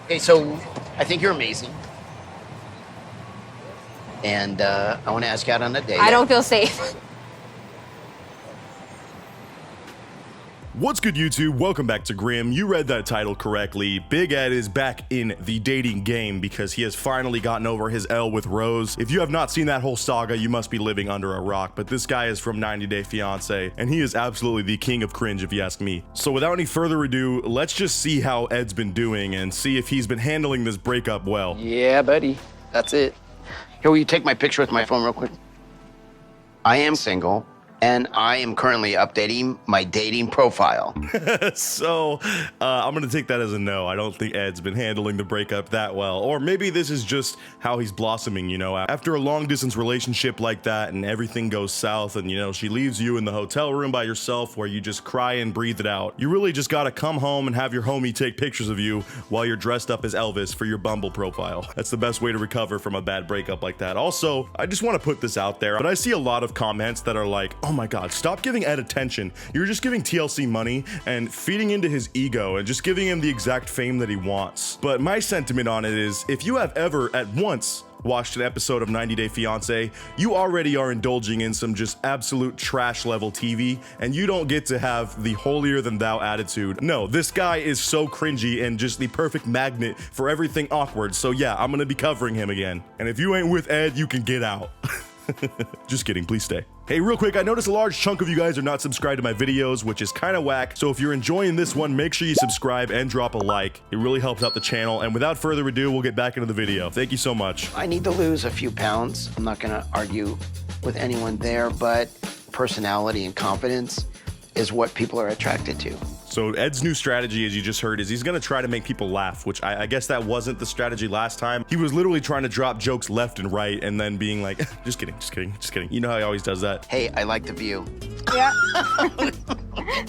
Hey, so I think you're amazing. And I want to ask you out on a date. I don't feel safe. What's good, YouTube? Welcome back to Grimm. You read that title correctly. Big Ed is back in the dating game because he has finally gotten over his L with Rose. If you have not seen that whole saga, you must be living under a rock, but this guy is from 90 Day Fiancé, and he is absolutely the king of cringe if you ask me. So without any further ado, let's just see how Ed's been doing and see if he's been handling this breakup well. Yeah, buddy. That's it. Here, will you take my picture with my phone real quick? I am single. And I am currently updating my dating profile. So I'm gonna take that as a no. I don't think Ed's been handling the breakup that well. Or maybe this is just how he's blossoming, you know? After a long distance relationship like that and everything goes south and, you know, she leaves you in the hotel room by yourself where you just cry and breathe it out. You really just gotta come home and have your homie take pictures of you while you're dressed up as Elvis for your Bumble profile. That's the best way to recover from a bad breakup like that. Also, I just wanna put this out there, but I see a lot of comments that are like, oh my God, stop giving Ed attention. You're just giving TLC money and feeding into his ego and just giving him the exact fame that he wants. But my sentiment on it is, if you have ever at once watched an episode of 90 Day Fiancé, you already are indulging in some just absolute trash level TV, and you don't get to have the holier than thou attitude. No, this guy is so cringy and just the perfect magnet for everything awkward. So yeah, I'm gonna be covering him again. And if you ain't with Ed, you can get out. Just kidding, please stay. Hey, real quick, I noticed a large chunk of you guys are not subscribed to my videos, which is kind of whack. So if you're enjoying this one, make sure you subscribe and drop a like. It really helps out the channel. And without further ado, we'll get back into the video. Thank you so much. I need to lose a few pounds. I'm not gonna argue with anyone there, but personality and confidence is what people are attracted to. So Ed's new strategy, as you just heard, is he's gonna try to make people laugh, which I guess that wasn't the strategy last time. He was literally trying to drop jokes left and right and then being like, just kidding, just kidding, just kidding. You know how he always does that. Hey, I like the view. Yeah.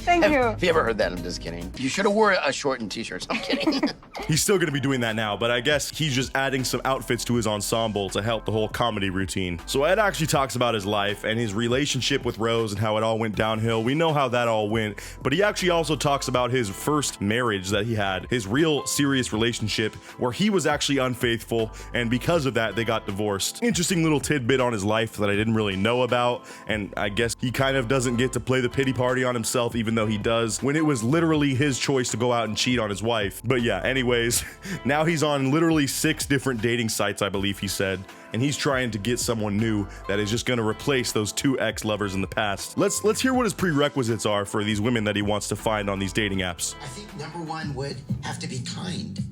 Thank you. Have you ever heard that? I'm just kidding. You should have wore a shortened t-shirt. I'm kidding. He's still gonna be doing that now, but I guess he's just adding some outfits to his ensemble to help the whole comedy routine. So Ed actually talks about his life and his relationship with Rose and how it all went downhill. We know how that all went, but he actually also talks about his first marriage that he had, his real serious relationship where he was actually unfaithful, and because of that, they got divorced. Interesting little tidbit on his life that I didn't really know about, and I guess he kind of doesn't get to play the pity party on himself, even though he does, when it was literally his choice to go out and cheat on his wife. But yeah, anyways, now he's on literally 6 different dating sites, I believe he said, and he's trying to get someone new that is just gonna replace those 2 ex-lovers in the past. Let's hear what his prerequisites are for these women that he wants to find on these dating apps. I think number 1 would have to be kind.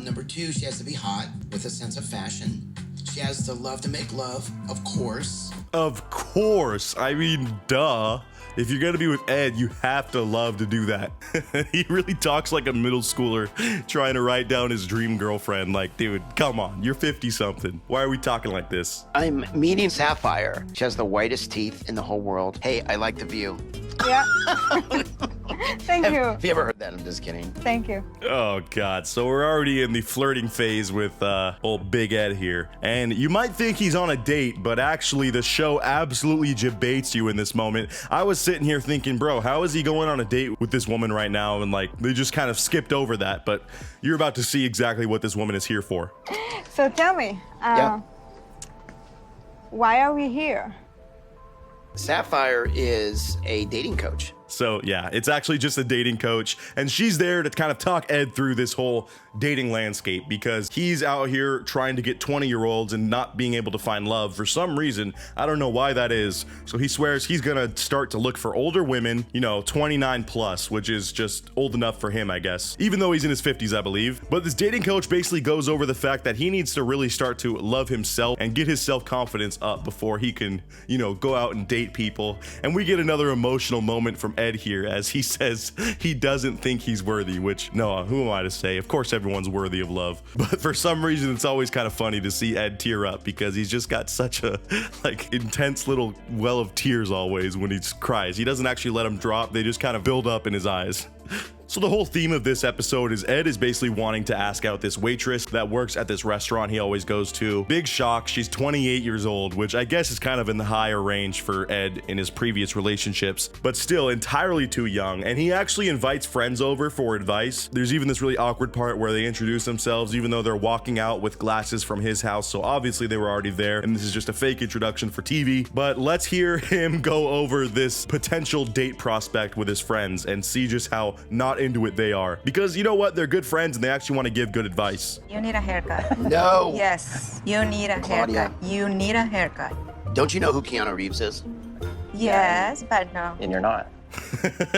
Number 2, she has to be hot with a sense of fashion. She has to love to make love, of course. Of course, I mean, duh. If you're gonna be with Ed, you have to love to do that. He really talks like a middle schooler trying to write down his dream girlfriend. Like, dude, come on, you're 50-something. Why are we talking like this? I'm meeting Sapphire. She has the whitest teeth in the whole world. Hey, I like the view. Yeah. Thank you. Have you ever heard that? I'm just kidding. Thank you. Oh God, so we're already in the flirting phase with old Big Ed here. And you might think he's on a date, but actually the show absolutely debates you in this moment. I was sitting here thinking, bro, how is he going on a date with this woman right now? And like, they just kind of skipped over that, but you're about to see exactly what this woman is here for. So tell me, Yeah. why are we here? Sapphire is a dating coach. So yeah, it's actually just a dating coach, and she's there to kind of talk Ed through this whole dating landscape because he's out here trying to get 20-year-olds and not being able to find love for some reason. I don't know why that is. So he swears he's gonna start to look for older women, you know, 29 plus, which is just old enough for him, I guess, even though he's in his 50s, I believe. But this dating coach basically goes over the fact that he needs to really start to love himself and get his self-confidence up before he can, you know, go out and date people. And we get another emotional moment from Ed here as he says he doesn't think he's worthy, which, no, who am I to say? Of course everyone's worthy of love, but for some reason it's always kind of funny to see Ed tear up because he's just got such a like intense little well of tears always when he cries. He doesn't actually let them drop, they just kind of build up in his eyes. So the whole theme of this episode is Ed is basically wanting to ask out this waitress that works at this restaurant he always goes to. Big shock, she's 28 years old, which I guess is kind of in the higher range for Ed in his previous relationships, but still entirely too young. And he actually invites friends over for advice. There's even this really awkward part where they introduce themselves even though they're walking out with glasses from his house, so obviously they were already there and this is just a fake introduction for TV. But let's hear him go over this potential date prospect with his friends and see just how not into it they are, because you know what, they're good friends and they actually want to give good advice. You need a haircut. No. Yes, you need a Claudia. haircut. You need a haircut. Don't you know who Keanu Reeves is? Yes, but no. And you're not.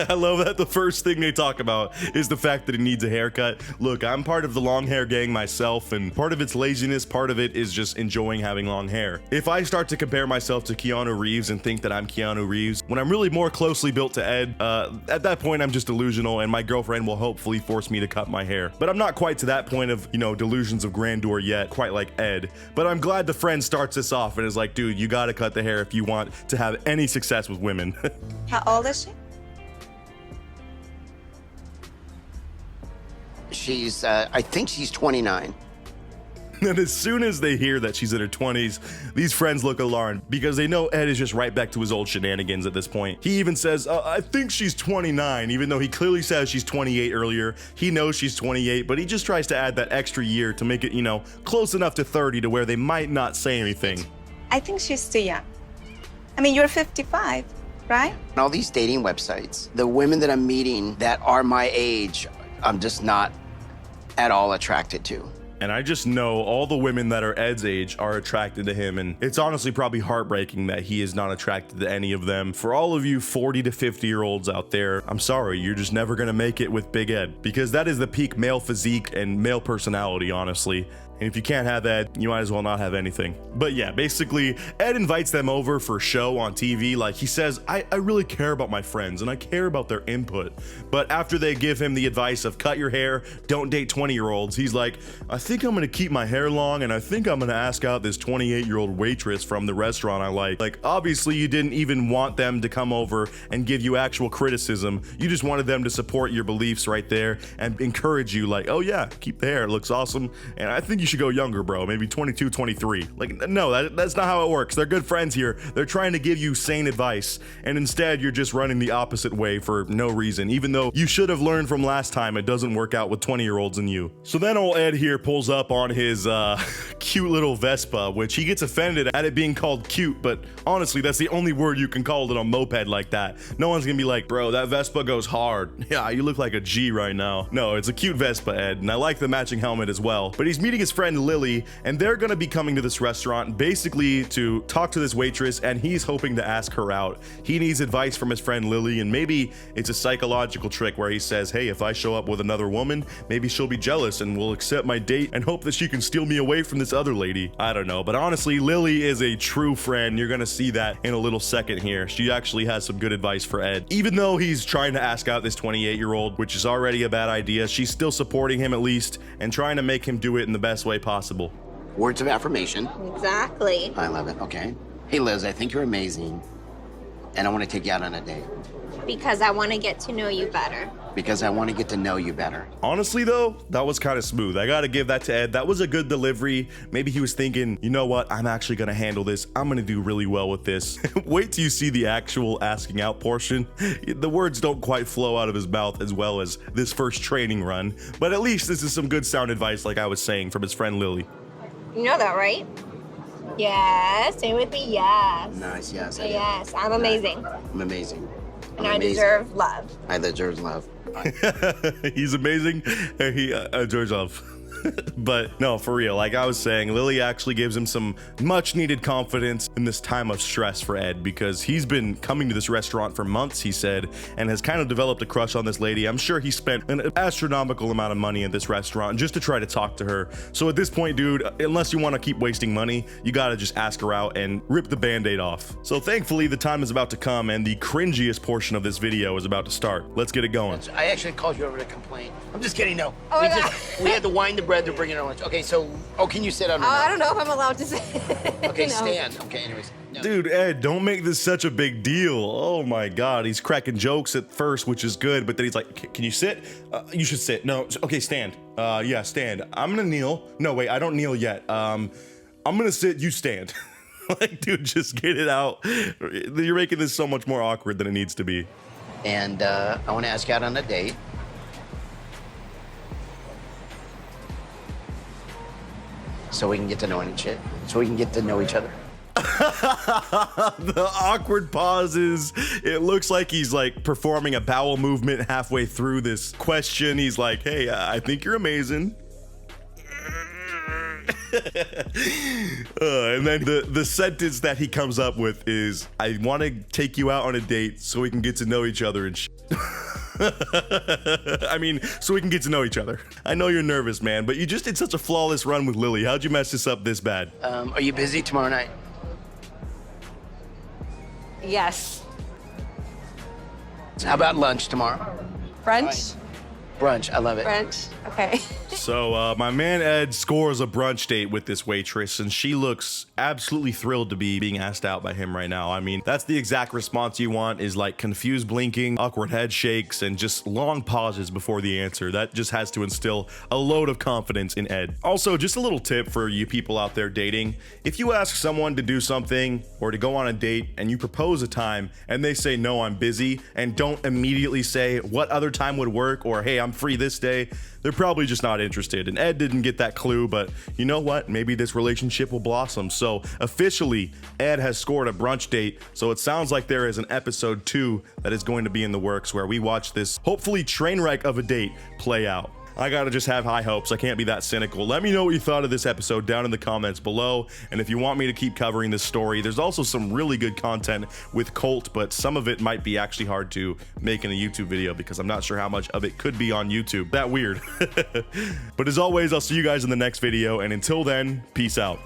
I love that the first thing they talk about is the fact that he needs a haircut. Look, I'm part of the long hair gang myself, and part of it's laziness, part of it is just enjoying having long hair. If I start to compare myself to Keanu Reeves and think that I'm Keanu Reeves, when I'm really more closely built to Ed, at that point I'm just delusional and my girlfriend will hopefully force me to cut my hair. But I'm not quite to that point of, you know, delusions of grandeur yet, quite like Ed. But I'm glad the friend starts this off and is like, dude, you gotta cut the hair if you want to have any success with women. How old is she? She's, I think she's 29. And as soon as they hear that she's in her 20s, these friends look alarmed because they know Ed is just right back to his old shenanigans at this point. He even says, I think she's 29, even though he clearly says she's 28 earlier. He knows she's 28, but he just tries to add that extra year to make it, you know, close enough to 30 to where they might not say anything. I think she's too young. I mean, you're 55, right? On all these dating websites, the women that I'm meeting that are my age, I'm just not at all attracted to. And I just know all the women that are Ed's age are attracted to him, and it's honestly probably heartbreaking that he is not attracted to any of them. For all of you 40 to 50 year olds out there, I'm sorry, you're just never gonna make it with Big Ed, because that is the peak male physique and male personality, honestly. And if you can't have Ed, you might as well not have anything. But yeah, basically, Ed invites them over for a show on TV. Like he says, I really care about my friends and I care about their input. But after they give him the advice of cut your hair, don't date 20-year-olds, he's like, I think I'm gonna keep my hair long and I think I'm gonna ask out this 28-year-old waitress from the restaurant I like. Like, obviously you didn't even want them to come over and give you actual criticism. You just wanted them to support your beliefs right there and encourage you like, oh yeah, keep the hair, it looks awesome. And I think you should go younger, bro, maybe 22, 23. Like, no, that's not how it works. They're good friends here. They're trying to give you sane advice, and instead you're just running the opposite way for no reason, even though you should have learned from last time it doesn't work out with 20-year-olds and you. So then old Ed here pulls up on his cute little Vespa, which he gets offended at it being called cute, but honestly, that's the only word you can call it on moped like that. No one's gonna be like, bro, that Vespa goes hard. Yeah, you look like a G right now. No, it's a cute Vespa, Ed, and I like the matching helmet as well. But he's meeting his friend Lily, and they're gonna be coming to this restaurant basically to talk to this waitress, and he's hoping to ask her out. He needs advice from his friend Lily, and maybe it's a psychological trick where he says, hey, if I show up with another woman, maybe she'll be jealous and will accept my date and hope that she can steal me away from this other lady. I don't know, but honestly, Lily is a true friend. You're gonna see that in a little second here. She actually has some good advice for Ed. Even though he's trying to ask out this 28-year-old, which is already a bad idea, she's still supporting him at least and trying to make him do it in the best way possible. Words of affirmation. Exactly. I love it. Okay. Hey, Liz, I think you're amazing. And I want to take you out on a date. Because I want to get to know you better. Because I want to get to know you better. Honestly, though, that was kind of smooth. I gotta give that to Ed. That was a good delivery. Maybe he was thinking, you know what? I'm actually gonna handle this. I'm gonna do really well with this. Wait till you see the actual asking out portion. The words don't quite flow out of his mouth as well as this first training run. But at least this is some good sound advice, like I was saying, from his friend Lily. You know that, right? Yes. Say with me, yes. Nice, yes. Yes, I'm amazing. I'm amazing. And I deserve love. I deserve love. He's amazing. He deserves love. But no, for real, like I was saying, Lily actually gives him some much needed confidence in this time of stress for Ed, because he's been coming to this restaurant for months, he said, and has kind of developed a crush on this lady. I'm sure he spent an astronomical amount of money at this restaurant just to try to talk to her. So at this point, dude, unless you want to keep wasting money, you gotta just ask her out and rip the band-aid off. So thankfully, the time is about to come and the cringiest portion of this video is about to start. Let's get it going. I actually called you over to complain. I'm just kidding, no. Oh, We had to wind the bread, they're bringing our lunch. Okay, so, can you sit on? I don't know if I'm allowed to say. Okay, No. stand. Okay, anyways. No. Dude, Ed, don't make this such a big deal. Oh my God, he's cracking jokes at first, which is good, but then he's like, can you sit? You should sit. No, okay, stand. Yeah, stand. I'm gonna kneel. No, wait, I don't kneel yet. I'm gonna sit, you stand. Like, dude, just get it out. You're making this so much more awkward than it needs to be. And I want to ask you out on a date. So we can get to know each other. So we can get to know each other. The awkward pauses. It looks like he's like performing a bowel movement halfway through this question. He's like, hey, I think you're amazing. And then the sentence that he comes up with is, I want to take you out on a date so we can get to know each other and I mean, so we can get to know each other. I know you're nervous, man, but you just did such a flawless run with Lily. How'd you mess this up this bad? Are you busy tomorrow night? Yes. How about lunch tomorrow? Brunch? Brunch, I love it. Brunch. Okay. So my man Ed scores a brunch date with this waitress, and she looks absolutely thrilled to be being asked out by him right now. I mean, that's the exact response you want, is like confused blinking, awkward head shakes, and just long pauses before the answer. That just has to instill a load of confidence in Ed. Also, just a little tip for you people out there dating. If you ask someone to do something or to go on a date and you propose a time and they say, no, I'm busy, and don't immediately say what other time would work or, hey, I'm free this day, they're probably just not interested. And Ed didn't get that clue, but you know what? Maybe this relationship will blossom. So officially, Ed has scored a brunch date. So it sounds like there is an episode 2 that is going to be in the works where we watch this hopefully train wreck of a date play out. I gotta just have high hopes. I can't be that cynical. Let me know what you thought of this episode down in the comments below. And if you want me to keep covering this story, there's also some really good content with Colt, but some of it might be actually hard to make in a YouTube video because I'm not sure how much of it could be on YouTube. That weird. But as always, I'll see you guys in the next video. And until then, peace out.